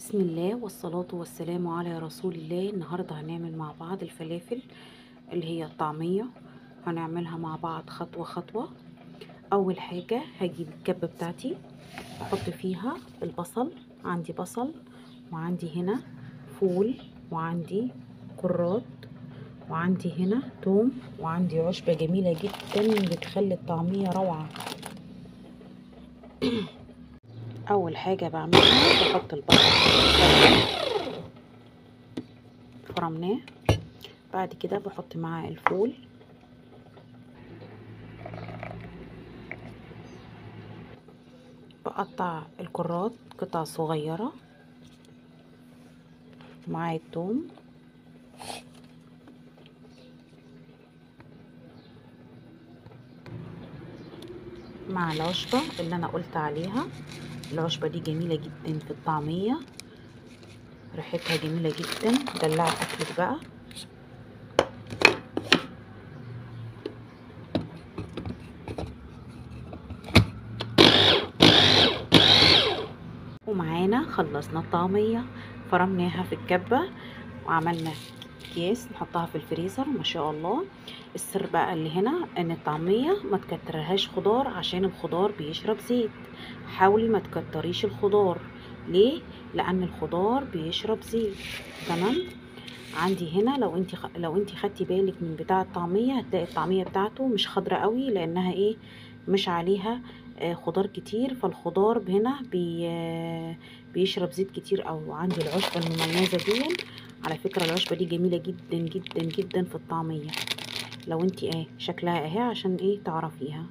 بسم الله والصلاة والسلام على رسول الله. النهاردة هنعمل مع بعض الفلافل اللي هي الطعمية. هنعملها مع بعض خطوة خطوة. أول حاجة هجيب الكبة بتاعتي أحط فيها البصل. عندي بصل وعندي هنا فول وعندي كرات وعندي هنا توم وعندي عشبة جميلة جدا بتخلي الطعمية روعة. أول حاجة بعملها بحط البصل فرمناه، بعد كده بحط معاه الفول، بقطع الكرات قطع صغيرة مع الثوم، مع العشبة اللي انا قلت عليها. العشبة دي جميلة جدا في الطعمية، ريحتها جميلة جدا. دلعي اكلك بقى. ومعانا خلصنا الطعمية، فرمناها في الكبة وعملنا اكياس نحطها في الفريزر. ما شاء الله. السر بقى اللي هنا ان الطعمية ما تكترهاش خضار عشان الخضار بيشرب زيت. حاولي ما تكتريش الخضار. ليه؟ لان الخضار بيشرب زيت. تمام. عندي هنا لو انت خدتي بالك من بتاع الطعمية هتلاقي الطعمية بتاعته مش خضرة قوي، لانها ايه، مش عليها خضار كتير، فالخضار هنا بيشرب زيت كتير. او عندي العشبة المميزة دي، على فكرة العشبة دي جميلة جدا جدا جدا في الطعمية. لو انت شكلها اهي عشان تعرفيها.